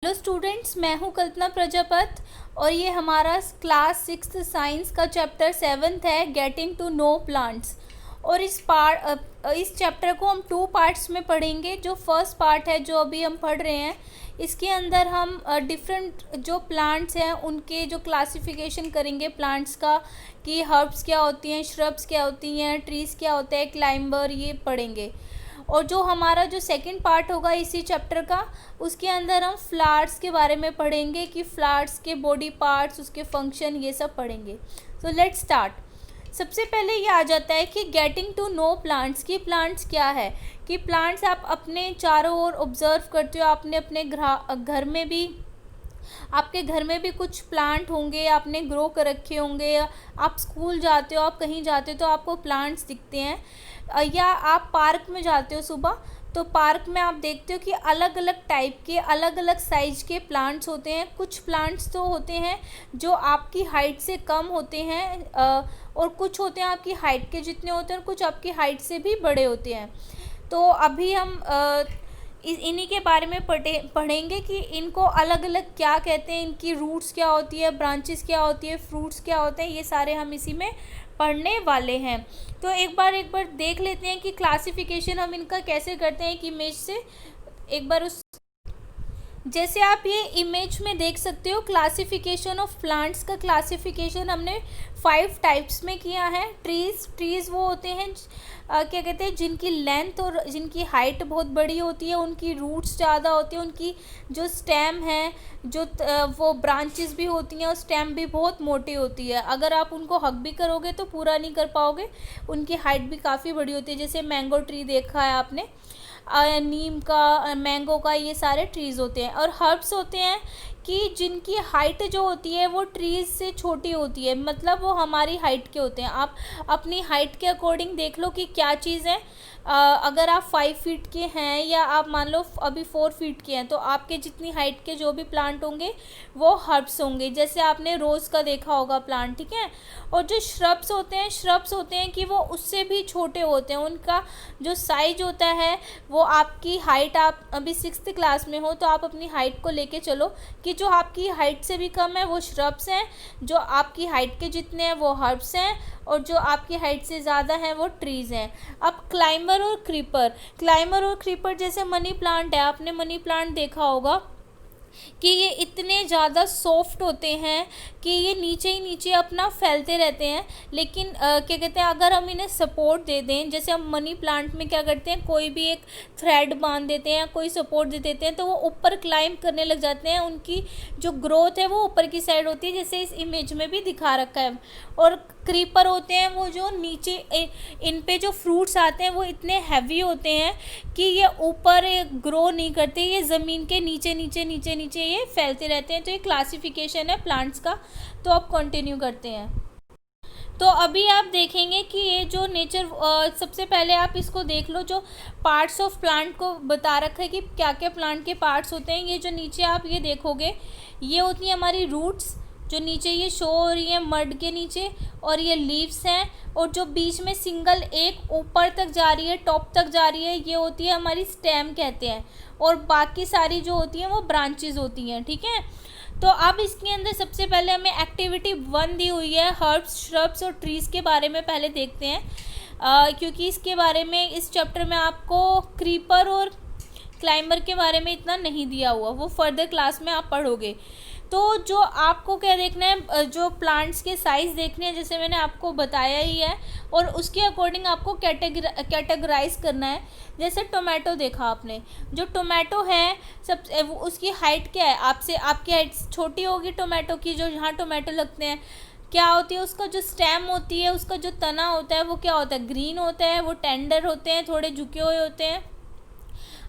Hello students, मैं हूं कल्पना प्रजापत और ये हमारा क्लास 6 साइंस का चैप्टर 7 है, गेटिंग टू नो प्लांट्स। और इस चैप्टर को हम 2 पार्ट्स में पढ़ेंगे। जो फर्स्ट पार्ट है जो अभी हम पढ़ रहे हैं, इसके अंदर हम डिफरेंट जो प्लांट्स हैं उनके जो क्लासिफिकेशन करेंगे प्लांट्स का, कि हर्ब्स क्या होती हैं, श्रब्स क्या होती हैं, ट्रीज़ क्या होते हैं, क्लाइंबर, ये पढ़ेंगे। और जो हमारा जो सेकंड पार्ट होगा इसी चैप्टर का, उसके अंदर हम फ्लावर्स के बारे में पढ़ेंगे कि फ्लावर्स के बॉडी पार्ट्स, उसके फंक्शन, ये सब पढ़ेंगे। So let's start. सबसे पहले ये आ जाता है कि गेटिंग टू नो प्लांट्स, की प्लांट्स क्या है। कि प्लांट्स आप अपने चारों ओर ऑब्जर्व करते हो, आपने अपने घर में भी, आपके घर में भी कुछ प्लांट होंगे, आपने ग्रो कर रखे होंगे, आप स्कूल जाते हो, आप कहीं जाते हो तो आपको प्लांट्स दिखते हैं, या आप पार्क में जाते हो सुबह, तो पार्क में आप देखते हो कि अलग अलग टाइप के, अलग अलग साइज के प्लांट्स होते हैं। कुछ प्लांट्स तो होते हैं जो आपकी हाइट से कम होते हैं, और कुछ होते हैं आपकी हाइट के जितने होते हैं, और कुछ आपकी हाइट से भी बड़े होते हैं। तो अभी हम इन्हीं के बारे में पढ़ेंगे कि इनको अलग अलग क्या कहते हैं, इनकी रूट्स क्या होती है, ब्रांचेस क्या होती है, फ्रूट्स क्या होते हैं, ये सारे हम इसी में पढ़ने वाले हैं। तो एक बार देख लेते हैं कि क्लासिफिकेशन हम इनका कैसे करते हैं। एक इमेज से एक बार जैसे आप ये इमेज में देख सकते हो, क्लासिफिकेशन ऑफ प्लांट्स का क्लासिफिकेशन हमने 5 टाइप्स में किया है। ट्रीज़ वो होते हैं क्या कहते हैं, जिनकी लेंथ और जिनकी हाइट बहुत बड़ी होती है, उनकी रूट्स ज़्यादा होती है, उनकी जो स्टेम है, जो वो ब्रांचेस भी होती हैं और स्टेम भी बहुत मोटी होती है। अगर आप उनको हग भी करोगे तो पूरा नहीं कर पाओगे, उनकी हाइट भी काफ़ी बड़ी होती है। जैसे मैंगो ट्री देखा है आपने, नीम का, मैंगो का, ये सारे ट्रीज़ होते हैं। और हर्ब्स होते हैं कि जिनकी हाइट जो होती है वो ट्रीज़ से छोटी होती है, मतलब वो हमारी हाइट के होते हैं। आप अपनी हाइट के अकॉर्डिंग देख लो कि क्या चीज़ है। अगर आप 5 फीट के हैं, या आप मान लो अभी 4 फीट के हैं, तो आपके जितनी हाइट के जो भी प्लांट होंगे वो हर्ब्स होंगे। जैसे आपने रोज़ का देखा होगा प्लांट, ठीक है। और जो श्रब्स होते हैं कि वो उससे भी छोटे होते हैं। उनका जो साइज होता है वो आपकी हाइट, आप अभी 6th क्लास में हो तो आप अपनी हाइट को लेके चलो कि जो आपकी हाइट से भी कम है वो श्रब्स हैं, जो आपकी हाइट के जितने हैं वो हर्ब्स हैं, और जो आपकी हाइट से ज़्यादा है वो ट्रीज़ हैं। अब क्लाइंबर और क्रीपर जैसे मनी प्लांट है, आपने मनी प्लांट देखा होगा कि ये इतने ज़्यादा सॉफ्ट होते हैं कि ये नीचे ही नीचे अपना फैलते रहते हैं। लेकिन क्या कहते हैं, अगर हम इन्हें सपोर्ट दे दें, जैसे हम मनी प्लांट में क्या करते हैं, कोई भी एक थ्रेड बांध देते हैं या कोई सपोर्ट दे देते हैं तो वो ऊपर क्लाइंब करने लग जाते हैं। उनकी जो ग्रोथ है वो ऊपर की साइड होती है, जैसे इस इमेज में भी दिखा रखा है। और क्रीपर होते हैं वो जो नीचे इन पे जो फ्रूट्स आते हैं वो इतने हैवी होते हैं कि ये ऊपर ग्रो नहीं करते, ये ज़मीन के नीचे नीचे नीचे नीचे ये फैलते रहते हैं। तो ये क्लासिफिकेशन है प्लांट्स का। तो अब कंटिन्यू करते हैं। तो अभी आप देखेंगे कि ये जो नेचर, सबसे पहले आप इसको देख लो, जो पार्ट्स ऑफ प्लांट को बता रखा है कि क्या क्या प्लांट के पार्ट्स होते हैं। ये जो नीचे आप ये देखोगे, ये होती है हमारी रूट्स, जो नीचे ये शो हो रही है मड के नीचे, और ये लीव्स हैं। और जो बीच में सिंगल एक ऊपर तक जा रही है, टॉप तक जा रही है, ये होती है हमारी स्टेम कहते हैं। और बाकी सारी जो होती हैं वो ब्रांचेस होती हैं, ठीक है। तो अब इसके अंदर सबसे पहले हमें एक्टिविटी 1 दी हुई है, हर्ब्स, श्रब्स और ट्रीज़ के बारे में पहले देखते हैं। क्योंकि इसके बारे में इस चैप्टर में आपको क्रीपर और क्लाइंबर के बारे में इतना नहीं दिया हुआ, वो फर्दर क्लास में आप पढ़ोगे। तो जो आपको क्या देखना है, जो प्लांट्स के साइज़ देखने हैं, जैसे मैंने आपको बताया ही है, और उसके अकॉर्डिंग आपको कैटेगराइज करना है। जैसे टोमेटो देखा आपने, जो टोमेटो है सब, उसकी हाइट क्या है, आपसे आपकी हाइट छोटी होगी टोमेटो की। जो यहाँ टोमेटो लगते हैं क्या होती है, उसका जो स्टेम होती है, उसका जो तना होता है वो क्या होता है, ग्रीन होता है, वो टेंडर होते हैं, थोड़े झुके हुए होते हैं।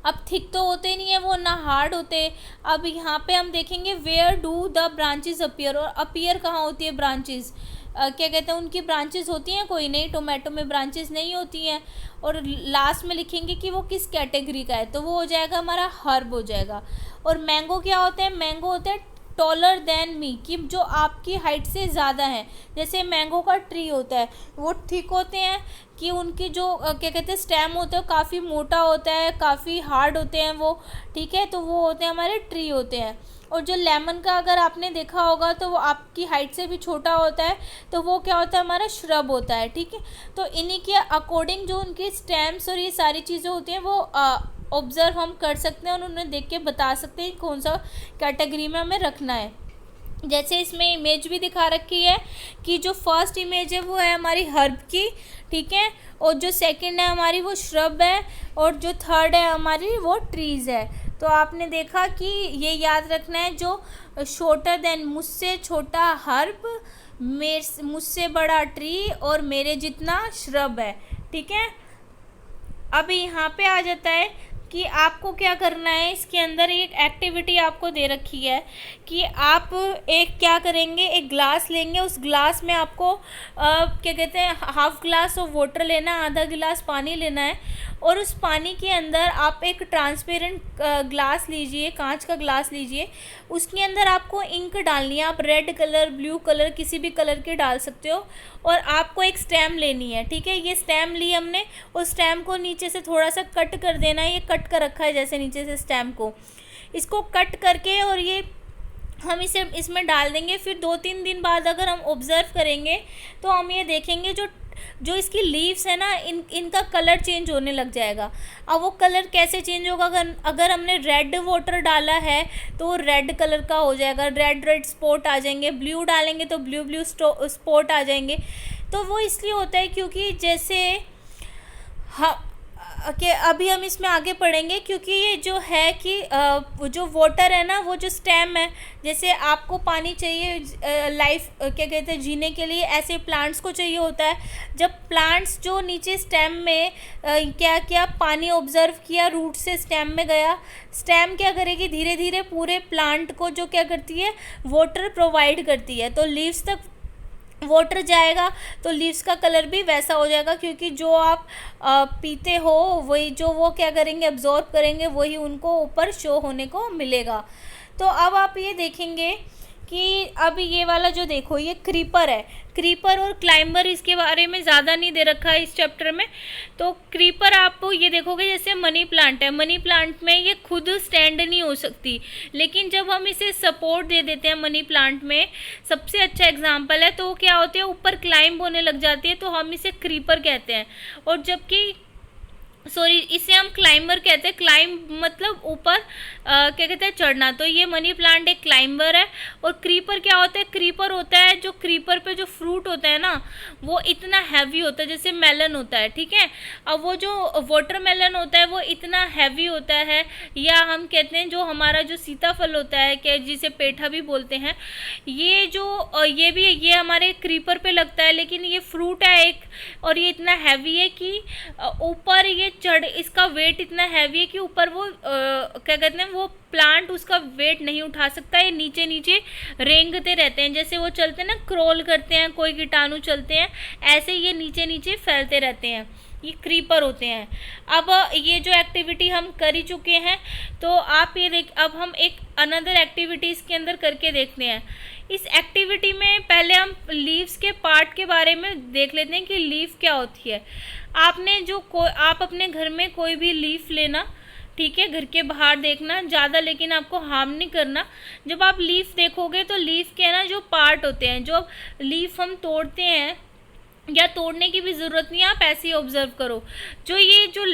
अब थिक तो होते नहीं है वो, ना हार्ड होते। अब यहाँ पे हम देखेंगे where do the branches appear, और अपीयर कहाँ होती है ब्रांचेस, क्या कहते हैं, उनकी ब्रांचेस होती हैं कोई नहीं, टोमेटो में ब्रांचेस नहीं होती हैं। और लास्ट में लिखेंगे कि वो किस कैटेगरी का है, तो वो हो जाएगा हमारा हर्ब हो जाएगा। और मैंगो क्या होता है, मैंगो होता है टॉलर देन मी, कि जो आपकी हाइट से ज़्यादा हैं। जैसे मैंगो का ट्री होता है, वो ठीक होते हैं कि उनकी जो क्या कहते हैं स्टेम होता है काफ़ी मोटा होता है, काफ़ी हार्ड होते हैं वो, ठीक है, तो वो होते हैं हमारे ट्री होते हैं। और जो लेमन का अगर आपने देखा होगा तो वो आपकी हाइट से भी छोटा होता है, तो वो क्या होता है हमारा श्रब होता है, ठीक है। तो इन्हीं के अकॉर्डिंग जो उनके स्टेम्स और ये सारी चीज़ें होती हैं वो ऑब्ज़र्व हम कर सकते हैं और उन्हें देख के बता सकते हैं कौन सा कैटेगरी में हमें रखना है। जैसे इसमें इमेज भी दिखा रखी है कि जो फर्स्ट इमेज है वो है हमारी हर्ब की, ठीक है, और जो सेकंड है हमारी वो श्रब है, और जो थर्ड है हमारी वो ट्रीज़ है। तो आपने देखा कि ये याद रखना है, जो शॉर्टर देन, मुझसे छोटा हर्ब, मुझसे बड़ा ट्री और मेरे जितना श्रब है, ठीक है। अब यहाँ पे आ जाता है कि आपको क्या करना है। इसके अंदर एक एक्टिविटी आपको दे रखी है कि आप एक क्या करेंगे, एक ग्लास लेंगे, उस ग्लास में आपको क्या कहते हैं हाफ ग्लास ऑफ वाटर लेना, आधा गिलास पानी लेना है, और उस पानी के अंदर आप एक ट्रांसपेरेंट ग्लास लीजिए, कांच का ग्लास लीजिए, उसके अंदर आपको इंक डालनी है। आप रेड कलर, ब्लू कलर, किसी भी कलर के डाल सकते हो, और आपको एक स्टैम्प लेनी है, ठीक है। ये स्टैम्प ली हमने, उस स्टैम्प को नीचे से थोड़ा सा कट कर देना है। ये कट कर रखा है जैसे नीचे से स्टैम्प को, इसको कट करके और ये हम इसे इसमें डाल देंगे। फिर 2-3 दिन बाद अगर हम ऑब्ज़र्व करेंगे तो हम ये देखेंगे जो इसकी लीव्स है ना, इनका कलर चेंज होने लग जाएगा। अब वो कलर कैसे चेंज होगा, अगर हमने रेड वाटर डाला है तो वो रेड कलर का हो जाएगा, रेड स्पॉट आ जाएंगे। ब्लू डालेंगे तो ब्लू स्पॉट आ जाएंगे। तो वो इसलिए होता है क्योंकि जैसे कि अभी हम इसमें आगे पढ़ेंगे, क्योंकि ये जो है कि जो वाटर है ना, वो जो स्टेम है, जैसे आपको पानी चाहिए लाइफ क्या कहते हैं जीने के लिए, ऐसे प्लांट्स को चाहिए होता है। जब प्लांट्स जो नीचे स्टेम में क्या क्या पानी ऑब्जर्व किया, रूट से स्टेम में गया, स्टेम क्या करेगी, धीरे धीरे पूरे प्लांट को जो क्या करती है वाटर प्रोवाइड करती है। तो लीव्स तक वाटर जाएगा तो लीव्स का कलर भी वैसा हो जाएगा, क्योंकि जो आप पीते हो वही जो वो क्या करेंगे एब्जॉर्ब करेंगे, वही उनको ऊपर शो होने को मिलेगा। तो अब आप ये देखेंगे कि अब ये वाला जो देखो ये क्रीपर है, क्रीपर और क्लाइंबर, इसके बारे में ज़्यादा नहीं दे रखा है इस चैप्टर में। तो क्रीपर आप ये देखोगे जैसे मनी प्लांट है, मनी प्लांट में ये खुद स्टैंड नहीं हो सकती, लेकिन जब हम इसे सपोर्ट दे देते हैं मनी प्लांट में, सबसे अच्छा एग्जांपल है, तो वो क्या होते हैं ऊपर क्लाइंब होने लग जाती है, तो हम इसे क्रीपर कहते हैं। और जबकि इसे हम क्लाइंबर कहते हैं। क्लाइंब मतलब ऊपर क्या कहते हैं चढ़ना। तो ये मनी प्लांट एक क्लाइंबर है। और क्रीपर क्या होता है, क्रीपर होता है जो क्रीपर पे जो फ्रूट होता है ना, वो इतना हैवी होता है, जैसे मेलन होता है, ठीक है। अब वो जो वाटरमेलन होता है वो इतना हैवी होता है, या हम कहते हैं जो हमारा जो सीताफल होता है, क्या जिसे पेठा भी बोलते हैं, ये जो ये हमारे क्रीपर पे लगता है, लेकिन ये फ्रूट है एक, और ये इतना हैवी है कि ऊपर ये इसका वेट इतना हैवी है कि ऊपर वो क्या कहते हैं वो प्लांट उसका वेट नहीं उठा सकता। ये नीचे नीचे रेंगते रहते हैं, जैसे वो चलते हैं ना, क्रोल करते हैं, कोई कीटाणु चलते हैं, ऐसे ये नीचे नीचे फैलते रहते हैं, ये क्रीपर होते हैं। अब ये जो एक्टिविटी हम कर ही चुके हैं, तो आप ये अब हम एक अनदर एक्टिविटी इसके अंदर करके देखते हैं। इस एक्टिविटी में पहले हम लीव्स के पार्ट के बारे में देख लेते हैं कि लीफ क्या होती है। आपने आप अपने घर में कोई भी लीफ लेना, ठीक है, घर के बाहर देखना ज़्यादा, लेकिन आपको हार्म नहीं करना। जब आप लीफ देखोगे तो लीफ के ना जो पार्ट होते हैं, जो लीफ हम तोड़ते हैं, या तोड़ने की भी ज़रूरत नहीं है, आप ऐसे ही ऑब्जर्व करो। जो ये जो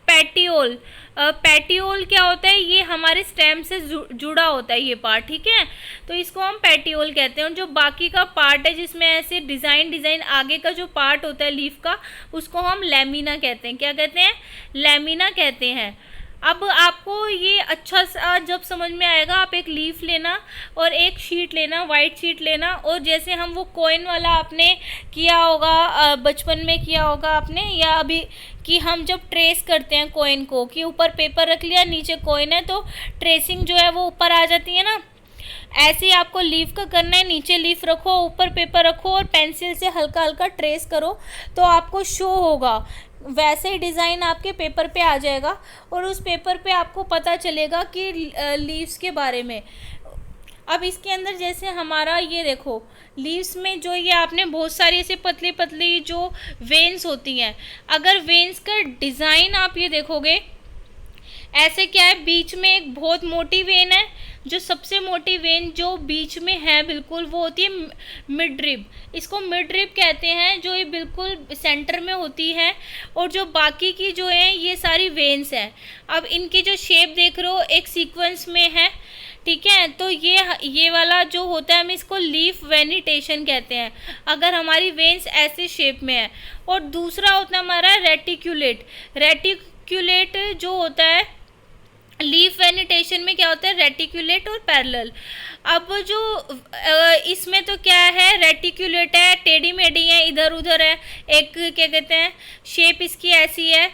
पैटियोल क्या होता है, ये हमारे स्टेम से जुड़ा होता है ये पार्ट, ठीक है, तो इसको हम पैटियोल कहते हैं। और जो बाकी का पार्ट है जिसमें ऐसे डिज़ाइन आगे का जो पार्ट होता है लीफ का, उसको हम लैमिना कहते हैं। क्या कहते हैं, लैमिना कहते हैं। अब आपको ये अच्छा सा जब समझ में आएगा, आप एक लीफ लेना और एक शीट लेना, वाइट शीट लेना, और जैसे हम वो कॉइन वाला आपने किया होगा, बचपन में किया होगा आपने, या अभी कि हम जब ट्रेस करते हैं कॉइन को, कि ऊपर पेपर रख लिया, नीचे कॉइन है, तो ट्रेसिंग जो है वो ऊपर आ जाती है ना, ऐसे ही आपको लीफ का करना है। नीचे लीफ रखो, ऊपर पेपर रखो, और पेंसिल से हल्का हल्का ट्रेस करो, तो आपको शो होगा, वैसे ही डिज़ाइन आपके पेपर पे आ जाएगा, और उस पेपर पे आपको पता चलेगा कि लीव्स के बारे में। अब इसके अंदर जैसे हमारा ये देखो लीव्स में जो ये आपने बहुत सारी ऐसे पतली पतली जो वेन्स होती हैं, अगर वेन्स का डिज़ाइन आप ये देखोगे ऐसे क्या है, बीच में एक बहुत मोटी वेन है, जो सबसे मोटी वेन जो बीच में है बिल्कुल वो होती है मिड रिब, इसको मिड रिब कहते हैं, जो ये बिल्कुल सेंटर में होती है। और जो बाकी की जो है ये सारी वेन्स हैं। अब इनकी जो शेप देख रहे हो एक सीक्वेंस में है, ठीक है। तो ये वाला जो होता है हम इसको लीफ वेनिटेशन कहते हैं, अगर हमारी वेन्स ऐसे शेप में है। और दूसरा होता है हमारा रेटिक्यूलेट। रेटिक्यूलेट जो होता है लीफ वेनिटेशन में क्या होता है, रेटिक्यूलेट और पैरेलल। अब जो इसमें तो क्या है, रेटिक्यूलेट है, टेढ़ी मेढ़ी है, इधर उधर है, एक क्या कहते हैं शेप इसकी ऐसी है।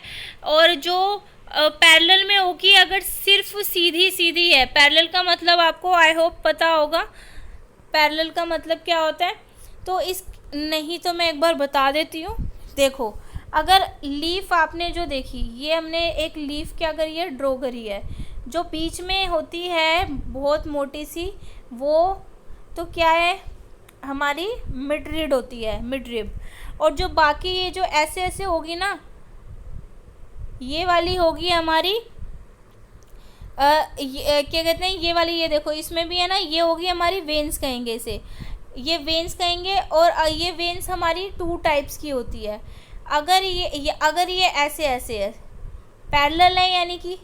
और जो पैरेलल में होगी अगर सिर्फ सीधी सीधी है, पैरेलल का मतलब आपको आई होप पता होगा पैरेलल का मतलब क्या होता है। तो इस नहीं तो मैं एक बार बता देती हूँ। देखो अगर लीफ आपने जो देखी, ये हमने एक लीफ क्या करी है, ड्रॉ करी है, जो बीच में होती है बहुत मोटी सी, वो तो क्या है हमारी मिड रिब होती है, मिड रिब। और जो बाकी ये जो ऐसे ऐसे होगी ना, ये वाली होगी हमारी क्या कहते हैं, ये वाली, ये देखो इसमें भी है ना, ये होगी हमारी वेन्स कहेंगे इसे, ये वेन्स कहेंगे। और ये वेन्स हमारी 2 टाइप्स की होती है। अगर ये ऐसे ऐसे है, पैरेलल है यानी कि,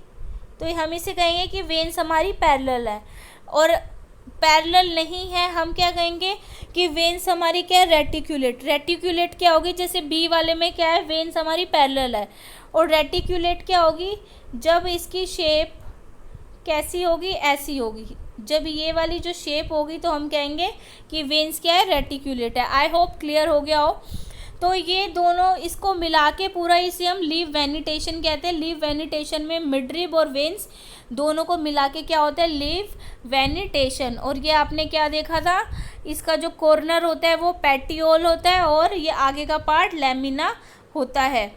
तो हम इसे कहेंगे कि वेन्स हमारी पैरेलल है। और पैरेलल नहीं है हम क्या कहेंगे कि वेन्स हमारी क्या है, रेटिक्यूलेट। रेटिक्यूलेट क्या होगी, जैसे बी वाले में क्या है, वेन्स हमारी पैरेलल है। और रेटिक्यूलेट क्या होगी, जब इसकी शेप कैसी होगी, ऐसी होगी। जब ये वाली जो शेप होगी तो हम कहेंगे कि वेन्स क्या है, रेटिक्यूलेट है। आई होप क्लियर हो गया हो। तो ये दोनों इसको मिला के पूरा इसे हम लीफ वेनिटेशन कहते हैं। लीफ वेनिटेशन में मिड रिब और वेन्स दोनों को मिला के क्या होता है, लीफ वेनिटेशन। और ये आपने क्या देखा था, इसका जो कॉर्नर होता है वो पेटियोल होता है और ये आगे का पार्ट लैमिना होता है।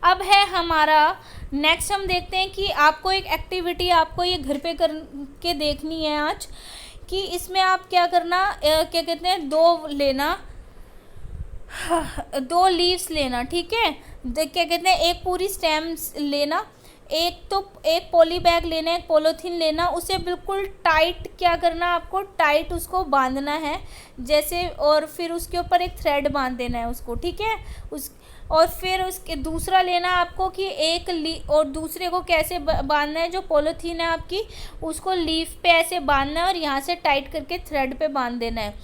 अब है हमारा नेक्स्ट, हम देखते हैं कि आपको एक एक्टिविटी आपको ये घर पे करके देखनी है आज, कि इसमें आप क्या करना, क्या कहते हैं, 2 लीव्स लेना, ठीक है। क्या कहते हैं, एक पूरी स्टेम लेना, एक पॉली बैग लेना, एक पॉलीथीन लेना, उसे बिल्कुल टाइट क्या करना, आपको टाइट उसको बांधना है जैसे, और फिर उसके ऊपर एक थ्रेड बांध देना है उसको, ठीक है। और फिर उसके दूसरा लेना आपको कि और दूसरे को कैसे बांधना है, जो पॉलीथीन है आपकी उसको लीफ पे ऐसे बांधना है और यहाँ से टाइट करके थ्रेड पे बांध देना है।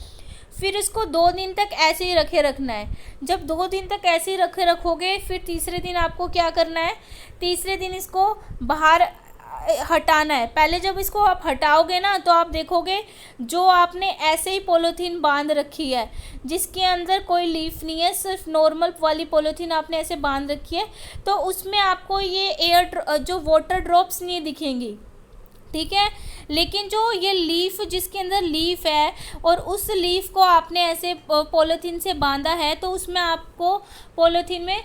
फिर इसको 2 दिन तक ऐसे ही रखना है। जब 2 दिन तक ऐसे ही रखोगे, फिर तीसरे दिन आपको क्या करना है, तीसरे दिन इसको बाहर हटाना है। पहले जब इसको आप हटाओगे ना, तो आप देखोगे जो आपने ऐसे ही पॉलीथीन बांध रखी है, जिसके अंदर कोई लीफ नहीं है, सिर्फ नॉर्मल वाली पॉलीथीन आपने ऐसे बांध रखी है, तो उसमें आपको ये जो वाटर ड्रॉप्स नहीं दिखेंगी, ठीक है। लेकिन जो ये लीफ, जिसके अंदर लीफ है और उस लीफ को आपने ऐसे पॉलीथीन से बांधा है, तो उसमें आपको पॉलीथीन में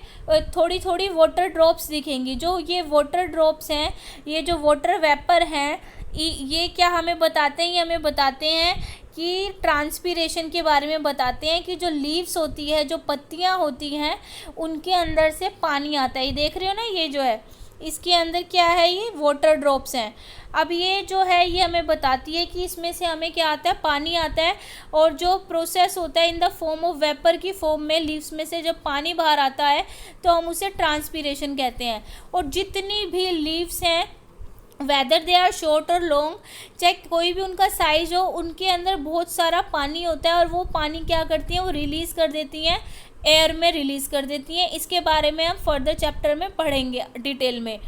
थोड़ी थोड़ी वाटर ड्रॉप्स दिखेंगी। जो ये वाटर ड्रॉप्स हैं, ये जो वाटर वेपर हैं, ये क्या हमें बताते हैं, ये हमें बताते हैं कि ट्रांसपीरेशन के बारे में बताते हैं, कि जो लीव्स होती है, जो पत्तियां होती हैं, उनके अंदर से पानी आता है। ये देख रहे हो ना, ये जो है इसके अंदर क्या है, ये वाटर ड्रॉप्स हैं। अब ये जो है ये हमें बताती है कि इसमें से हमें क्या आता है, पानी आता है। और जो प्रोसेस होता है in the form of vapour की फॉर्म में, लीव्स में से जब पानी बाहर आता है तो हम उसे ट्रांसपीरेशन कहते हैं। और जितनी भी लीव्स हैं, वेदर दे आर शॉर्ट और लॉन्ग, चाहे कोई भी उनका साइज हो, उनके अंदर बहुत सारा पानी होता है। और वो पानी क्या करती हैं, वो रिलीज़ कर देती हैं, एयर में रिलीज़ कर देती हैं। इसके बारे में हम फर्दर चैप्टर में पढ़ेंगे डिटेल में।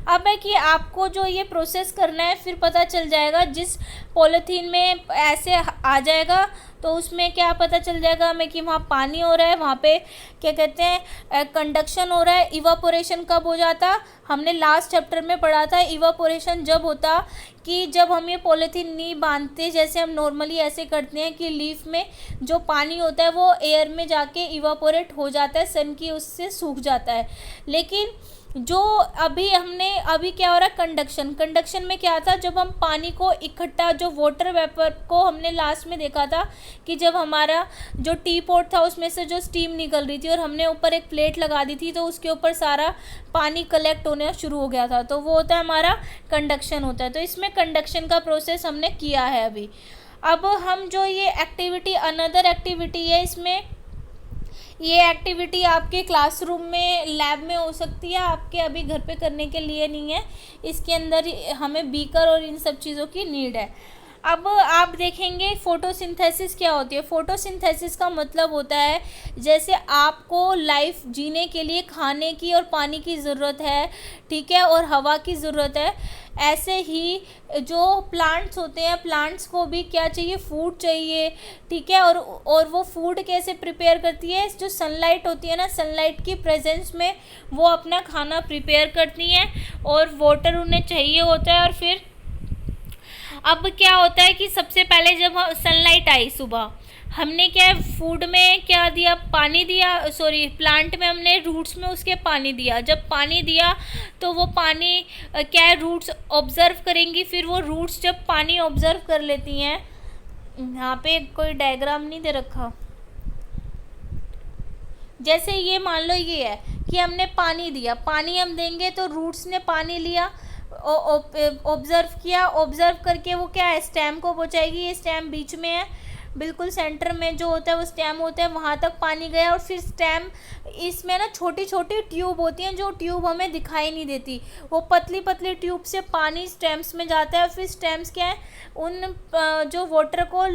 अब है कि आपको जो ये प्रोसेस करना है, फिर पता चल जाएगा, जिस पॉलीथीन में ऐसे आ जाएगा तो उसमें क्या पता चल जाएगा हमें कि वहाँ पानी हो रहा है, वहाँ पे क्या कहते हैं कंडक्शन हो रहा है। इवापोरेशन कब हो जाता, हमने लास्ट चैप्टर में पढ़ा था। इवापोरेशन जब होता कि जब हम ये पॉलीथीन नहीं बांधते, जैसे हम नॉर्मली ऐसे करते हैं कि लीफ में जो पानी होता है वो एयर में जाके इवापोरेट हो जाता है, सन की उससे सूख जाता है। लेकिन जो अभी क्या हो रहा है, कंडक्शन में क्या था, जब हम पानी को इकट्ठा, जो वाटर वेपर को हमने लास्ट में देखा था कि जब हमारा जो टी पॉट था उसमें से जो स्टीम निकल रही थी और हमने ऊपर एक प्लेट लगा दी थी, तो उसके ऊपर सारा पानी कलेक्ट होना शुरू हो गया था, तो वो होता है हमारा कंडक्शन होता है। तो इसमें कंडक्शन का प्रोसेस हमने किया है अभी। अब हम जो ये एक्टिविटी, अनदर एक्टिविटी है, इसमें ये एक्टिविटी आपके क्लासरूम में, लैब में हो सकती है, आपके अभी घर पे करने के लिए नहीं है। इसके अंदर हमें बीकर और इन सब चीज़ों की नीड है। अब आप देखेंगे फोटोसिंथेसिस क्या होती है। फोटोसिंथेसिस का मतलब होता है, जैसे आपको लाइफ जीने के लिए खाने की और पानी की ज़रूरत है, ठीक है, और हवा की ज़रूरत है, ऐसे ही जो प्लांट्स होते हैं, प्लांट्स को भी क्या चाहिए, फूड चाहिए, ठीक है। और वो फूड कैसे प्रिपेयर करती है, जो सनलाइट होती है ना, सनलाइट की प्रेजेंस में वो अपना खाना प्रिपेयर करती हैं, और वाटर उन्हें चाहिए होता है। और फिर अब क्या होता है कि सबसे पहले जब सनलाइट आई सुबह, हमने क्या है, फूड में क्या दिया, पानी दिया, सॉरी प्लांट में हमने रूट्स में उसके पानी दिया। जब पानी दिया तो वो पानी क्या है, रूट्स ऑब्जर्व करेंगी, फिर वो रूट्स जब पानी ऑब्जर्व कर लेती हैं, यहाँ पे कोई डायग्राम नहीं दे रखा, जैसे ये मान लो ये है कि हमने पानी दिया, पानी हम देंगे तो रूट्स ने पानी लिया, ऑब्जर्व किया, ऑब्जर्व करके वो क्या है, स्टेम को पहुंचाएगी। ये स्टेम बीच में है, बिल्कुल सेंटर में जो होता है वो स्टेम होता है, वहाँ तक पानी गया। और फिर स्टेम, इसमें ना छोटी छोटी ट्यूब होती हैं, जो ट्यूब हमें दिखाई नहीं देती, वो पतली पतली ट्यूब से पानी स्टेम्स में जाता है। फिर स्टेम्स क्या है, उन जो वाटर को,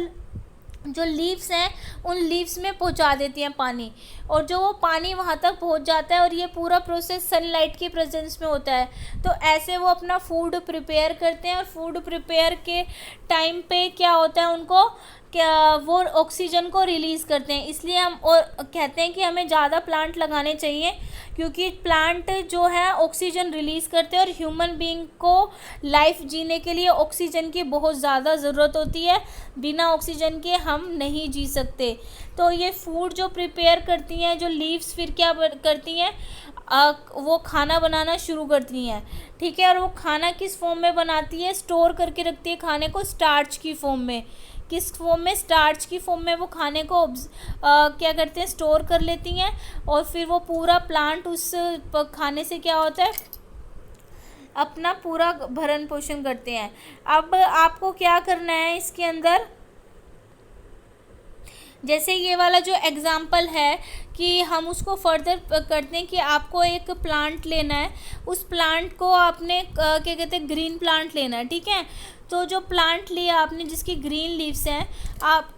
जो लीव्स हैं, उन लीव्स में पहुंचा देती हैं पानी, और जो वो पानी वहाँ तक पहुंच जाता है। और ये पूरा प्रोसेस सनलाइट की प्रेजेंस में होता है। तो ऐसे वो अपना फूड प्रिपेयर करते हैं, और फूड प्रिपेयर के टाइम पे क्या होता है, उनको क्या, वो ऑक्सीजन को रिलीज़ करते हैं। इसलिए हम और कहते हैं कि हमें ज़्यादा प्लांट लगाने चाहिए, क्योंकि प्लांट जो है ऑक्सीजन रिलीज़ करते हैं, और ह्यूमन बीइंग को लाइफ जीने के लिए ऑक्सीजन की बहुत ज़्यादा ज़रूरत होती है, बिना ऑक्सीजन के हम नहीं जी सकते। तो ये फूड जो प्रिपेयर करती हैं, जो लीव्स, फिर क्या करती हैं, वो खाना बनाना शुरू करती हैं, ठीक है। और वो खाना किस फॉर्म में बनाती है, स्टोर करके रखती है खाने को स्टार्च की फॉर्म में। किस फॉर्म में, स्टार्च की फॉर्म में वो खाने को क्या करते हैं, स्टोर कर लेती हैं। और फिर वो पूरा प्लांट उस खाने से क्या होता है, अपना पूरा भरण पोषण करते हैं। अब आपको क्या करना है इसके अंदर, जैसे ये वाला जो एग्ज़ाम्पल है कि हम उसको फर्दर करते हैं कि आपको एक प्लांट लेना है, उस प्लांट को आपने क्या कहते हैं, ग्रीन प्लांट लेना है, ठीक है। तो जो प्लांट लिया आपने, जिसकी ग्रीन लीव्स हैं, आप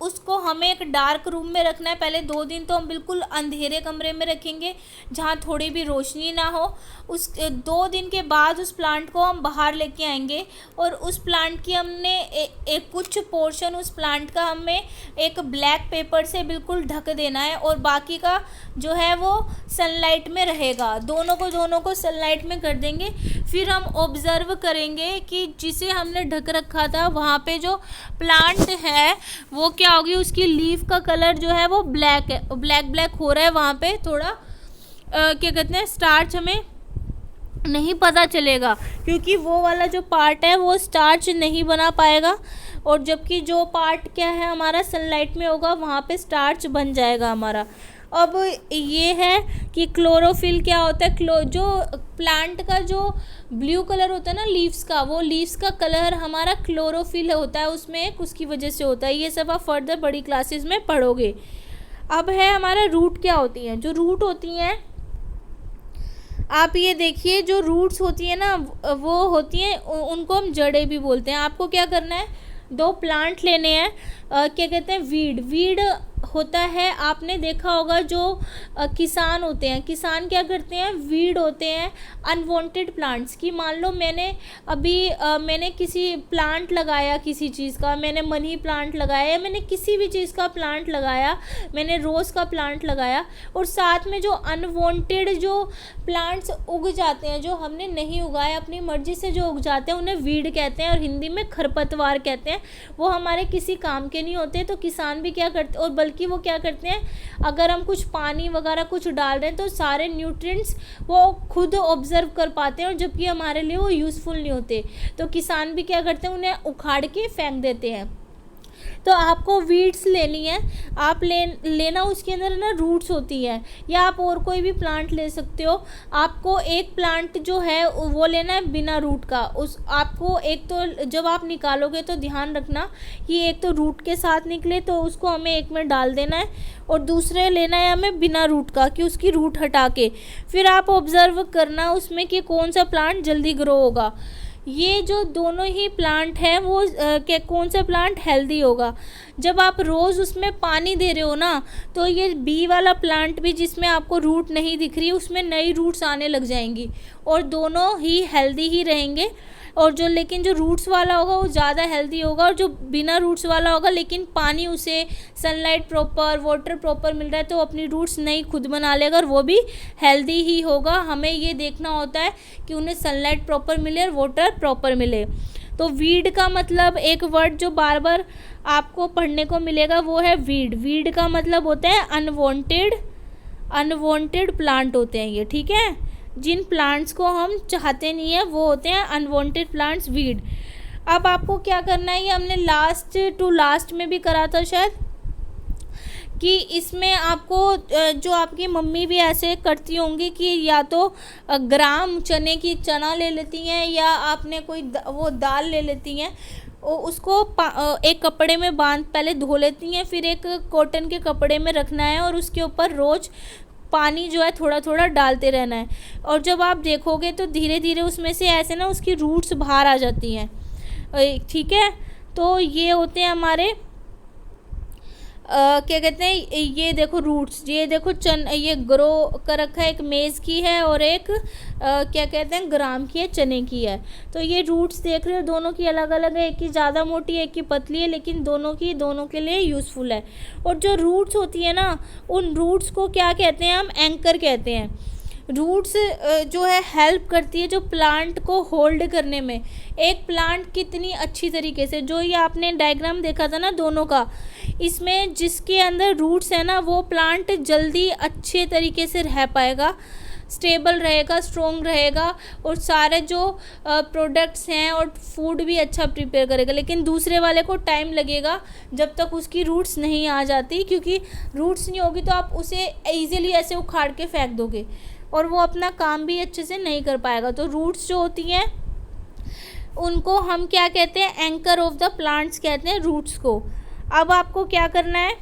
उसको हमें एक डार्क रूम में रखना है। पहले 2 दिन तो हम बिल्कुल अंधेरे कमरे में रखेंगे, जहाँ थोड़ी भी रोशनी ना हो। उस 2 दिन के बाद उस प्लांट को हम बाहर लेके आएंगे, और उस प्लांट की हमने एक कुछ पोर्शन उस प्लांट का हमें एक ब्लैक पेपर से बिल्कुल ढक देना है, और बाकी का जो है वो सनलाइट में रहेगा। दोनों को सनलाइट में कर देंगे। फिर हम ऑब्ज़र्व करेंगे कि जिसे हमने ढक रखा था, वहाँ पे जो प्लांट है वो क्या होगी, उसकी लीफ का कलर जो है वो ब्लैक है, ब्लैक हो रहा है। वहाँ पे थोड़ा क्या कहते हैं, स्टार्च हमें नहीं पता चलेगा, क्योंकि वो वाला जो पार्ट है वो स्टार्च नहीं बना पाएगा, और जबकि जो पार्ट क्या है हमारा सनलाइट में होगा, वहाँ पे स्टार्च बन जाएगा हमारा। अब ये है कि क्लोरोफिल क्या होता है, जो प्लांट का जो ब्लू कलर होता है ना लीव्स का, वो लीव्स का कलर हमारा क्लोरोफिल होता है, उसमें उसकी वजह से होता है। ये सब आप फर्दर बड़ी क्लासेस में पढ़ोगे। अब है हमारा रूट क्या होती हैं। जो रूट होती हैं, आप ये देखिए, जो रूट्स होती हैं ना, वो होती हैं, उनको हम जड़ें भी बोलते हैं। आपको क्या करना है, 2 प्लांट लेने हैं, क्या कहते हैं, वीड होता है, आपने देखा होगा जो किसान होते हैं, किसान क्या करते हैं, वीड होते हैं अनवांटेड प्लांट्स की। मान लो मैंने किसी प्लांट लगाया, किसी चीज़ का, मैंने मनी प्लांट लगाया, या मैंने किसी भी चीज़ का प्लांट लगाया, मैंने रोज़ का प्लांट लगाया, और साथ में जो अनवांटेड जो प्लांट्स उग जाते हैं, जो हमने नहीं उगाया, अपनी मर्जी से जो उग जाते हैं, उन्हें वीड कहते हैं, और हिंदी में खरपतवार कहते हैं। वो हमारे किसी काम के नहीं होते। तो किसान भी क्या करते, और बल्कि कि वो क्या करते हैं, अगर हम कुछ पानी वगैरह कुछ डाल रहे हैं तो सारे न्यूट्रिएंट्स वो खुद ऑब्जर्व कर पाते हैं, और जबकि हमारे लिए वो यूज़फुल नहीं होते। तो किसान भी क्या करते हैं, उन्हें उखाड़ के फेंक देते हैं। तो आपको वीड्स लेनी है, आप लेना उसके अंदर ना रूट्स होती है, या आप और कोई भी प्लांट ले सकते हो। आपको एक प्लांट जो है वो लेना है बिना रूट का। उस आपको एक तो जब आप निकालोगे तो ध्यान रखना कि एक तो रूट के साथ निकले, तो उसको हमें एक में डाल देना है, और दूसरे लेना है हमें बिना रूट का, कि उसकी रूट हटा के फिर आप ऑब्ज़र्व करना उसमें कि कौन सा प्लांट जल्दी ग्रो होगा। ये जो दोनों ही प्लांट है वो कौन सा प्लांट हेल्दी होगा। जब आप रोज़ उसमें पानी दे रहे हो ना, तो ये बी वाला प्लांट भी जिसमें आपको रूट नहीं दिख रही, उसमें नई रूट्स आने लग जाएंगी, और दोनों ही हेल्दी ही रहेंगे। और जो लेकिन जो रूट्स वाला होगा वो ज़्यादा हेल्दी होगा, और जो बिना रूट्स वाला होगा लेकिन पानी उसे सनलाइट प्रॉपर वाटर प्रॉपर मिल रहा है तो अपनी रूट्स नहीं खुद बना लेगा, और वो भी हेल्दी ही होगा। हमें ये देखना होता है कि उन्हें सनलाइट प्रॉपर मिले और वाटर प्रॉपर मिले। तो वीड का मतलब एक वर्ड जो बार बार आपको पढ़ने को मिलेगा वो है वीड। वीड का मतलब होता है अनवांटेड प्लांट होते हैं ये, ठीक है। जिन प्लांट्स को हम चाहते नहीं है वो होते हैं अनवांटेड प्लांट्स, वीड। अब आपको क्या करना है, ये हमने लास्ट टू लास्ट में भी करा था शायद, कि इसमें आपको जो आपकी मम्मी भी ऐसे करती होंगी कि या तो ग्राम चने की चना ले लेती हैं, या आपने कोई वो दाल ले लेती हैं, उसको एक कपड़े में बांध पहले धो लेती हैं, फिर एक कॉटन के कपड़े में रखना है, और उसके ऊपर रोज़ पानी जो है थोड़ा थोड़ा डालते रहना है। और जब आप देखोगे तो धीरे धीरे उसमें से ऐसे ना उसकी रूट्स बाहर आ जाती हैं, ठीक है। तो ये होते हैं हमारे क्या कहते हैं, ये देखो रूट्स, ये देखो ये ग्रो कर रखा है, एक मेज़ की है और एक क्या कहते हैं ग्राम की है, चने की है। तो ये रूट्स देख रहे हो, दोनों की अलग अलग है, एक की ज़्यादा मोटी है एक की पतली है, लेकिन दोनों के लिए यूज़फुल है। और जो रूट्स होती है ना, उन रूट्स को क्या कहते हैं, हम एंकर कहते हैं। रूट्स जो है हेल्प करती है जो प्लांट को होल्ड करने में। एक प्लांट कितनी अच्छी तरीके से, जो ये आपने डायग्राम देखा था ना दोनों का, इसमें जिसके अंदर रूट्स है ना वो प्लांट जल्दी अच्छे तरीके से रह पाएगा, स्टेबल रहेगा, स्ट्रॉन्ग रहेगा, और सारे जो प्रोडक्ट्स हैं और फूड भी अच्छा प्रिपेयर करेगा। लेकिन दूसरे वाले को टाइम लगेगा जब तक उसकी रूट्स नहीं आ जाती, क्योंकि रूट्स नहीं होगी तो आप उसे ईजिली ऐसे उखाड़ के फेंक दोगे और वो अपना काम भी अच्छे से नहीं कर पाएगा। तो रूट्स जो होती हैं उनको हम क्या कहते हैं, एंकर ऑफ द प्लांट्स कहते हैं रूट्स को। अब आपको क्या करना है,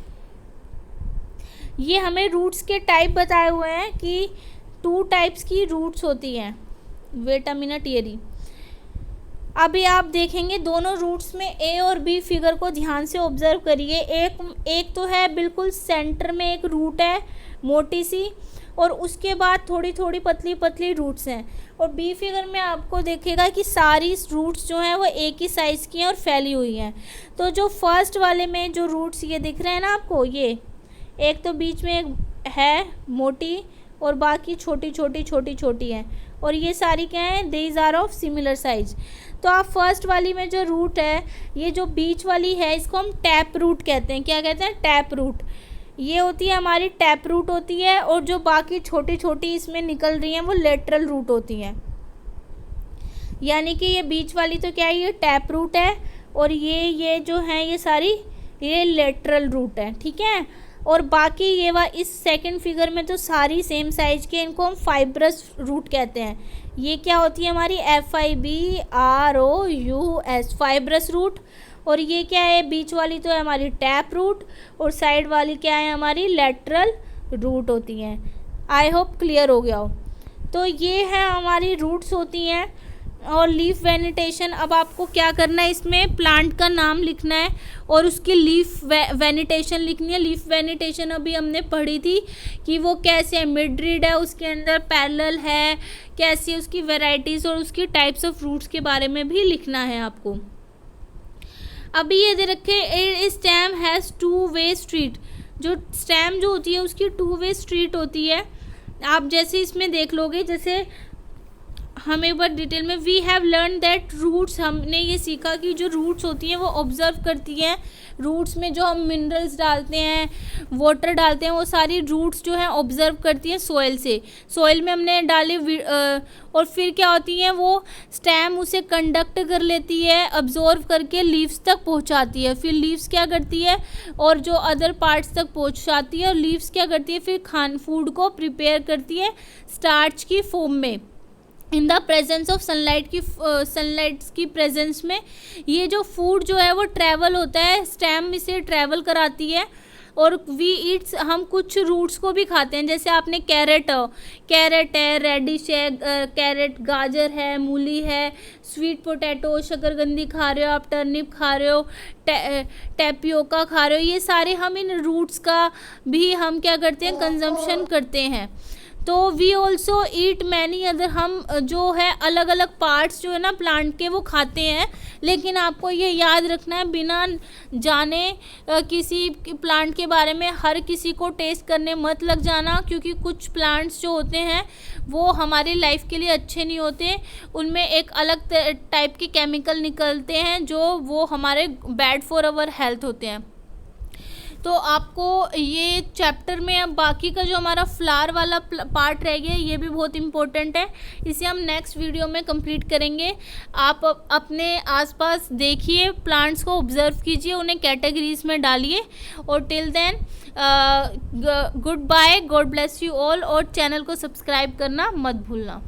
ये हमें रूट्स के टाइप बताए हुए हैं कि 2 टाइप्स की रूट्स होती हैं। वेट अ मिनट, ये रही। अभी आप देखेंगे दोनों रूट्स में ए और बी फिगर को ध्यान से ऑब्जर्व करिए। एक तो है बिल्कुल सेंटर में एक रूट है मोटी सी, और उसके बाद थोड़ी थोड़ी पतली पतली रूट्स हैं। और बी फिगर में आपको देखेगा कि सारी रूट्स जो हैं वो एक ही साइज़ की हैं और फैली हुई हैं। तो जो फर्स्ट वाले में जो रूट्स ये दिख रहे हैं ना आपको, ये एक तो बीच में एक है मोटी और बाकी छोटी छोटी हैं, और ये सारी क्या हैं, these are of similar size. तो आप फर्स्ट वाली में जो रूट है, ये जो बीच वाली है इसको हम टैप रूट कहते हैं। क्या कहते हैं, टैप रूट। ये होती है हमारी टैप रूट होती है, और जो बाकी छोटी छोटी इसमें निकल रही हैं वो लेटरल रूट होती हैं। यानी कि ये बीच वाली तो क्या है, ये टैप रूट है, और ये जो है ये सारी ये लेटरल रूट है, ठीक है। और बाकी ये इस सेकंड फिगर में तो सारी सेम साइज के, इनको हम फाइब्रस रूट कहते हैं। ये क्या होती है हमारी FIBROUS, फाइब्रस रूट। और ये क्या है, बीच वाली तो है हमारी टैप रूट, और साइड वाली क्या है हमारी लेटरल रूट होती हैं। आई होप क्लियर हो गया हो। तो ये है हमारी रूट्स होती हैं। और लीफ वेनिटेशन, अब आपको क्या करना है, इसमें प्लांट का नाम लिखना है और उसकी लीफ वेनिटेशन लिखनी है। लीफ वेनिटेशन अभी हमने पढ़ी थी कि वो कैसे है, मिड-रीड है, उसके अंदर पैरेलल है, कैसी उसकी वैरायटीज़ और उसकी टाइप्स ऑफ रूट्स के बारे में भी लिखना है आपको। अभी ये दे रखे, स्टेम हैज़ 2 वे स्ट्रीट। जो स्टेम जो होती है उसकी 2 वे स्ट्रीट होती है। आप जैसे इसमें देख लोगे, जैसे हम एक बार डिटेल में, we have learn that roots, हमने ये सीखा कि जो रूट्स होती हैं वो ऑब्जर्व करती हैं। रूट्स में जो हम मिनरल्स डालते हैं, वाटर डालते हैं, वो सारी रूट्स जो हैं ऑब्जर्व करती हैं सॉइल से। सॉइल में हमने डाली और फिर क्या होती हैं, वो स्टेम उसे कंडक्ट कर लेती है, अब्जॉर्व करके लीव्स तक पहुंचाती है। फिर लीव्स क्या करती है और जो अदर पार्ट्स तक पहुंचाती है, और लीव्स क्या करती है फिर फूड को प्रिपेयर करती है स्टार्च की फॉर्म में, in the presence of sunlight की प्रेजेंस में। ये जो फूड जो है वो ट्रैवल होता है, स्टेम इसे ट्रैवल कराती है। और वी ईट्स, हम कुछ रूट्स को भी खाते हैं, जैसे आपने कैरेट है, रेडिश है, कैरेट, गाजर है, मूली है, स्वीट पोटैटो, शकरकंदी खा रहे हो आप, टर्निप खा रहे हो, टैपियोका खा रहे हो, ये सारे हम इन रूट्स का भी हम क्या करते हैं, कंजम्पशन करते हैं। तो we also eat many other, हम जो है अलग अलग पार्ट्स जो है ना प्लांट के वो खाते हैं। लेकिन आपको ये याद रखना है, बिना जाने किसी प्लांट के बारे में हर किसी को टेस्ट करने मत लग जाना, क्योंकि कुछ प्लांट्स जो होते हैं वो हमारी लाइफ के लिए अच्छे नहीं होते, उनमें एक अलग टाइप के केमिकल निकलते हैं जो वो हमारे बैड फॉर अवर हेल्थ होते हैं। तो आपको ये चैप्टर में अब बाकी का जो हमारा फ्लावर वाला पार्ट रह गया, ये भी बहुत इम्पोर्टेंट है, इसे हम नेक्स्ट वीडियो में कंप्लीट करेंगे। आप अपने आसपास देखिए, प्लांट्स को ऑब्जर्व कीजिए, उन्हें कैटेगरीज में डालिए। और till then good bye, God bless you all, और चैनल को सब्सक्राइब करना मत भूलना।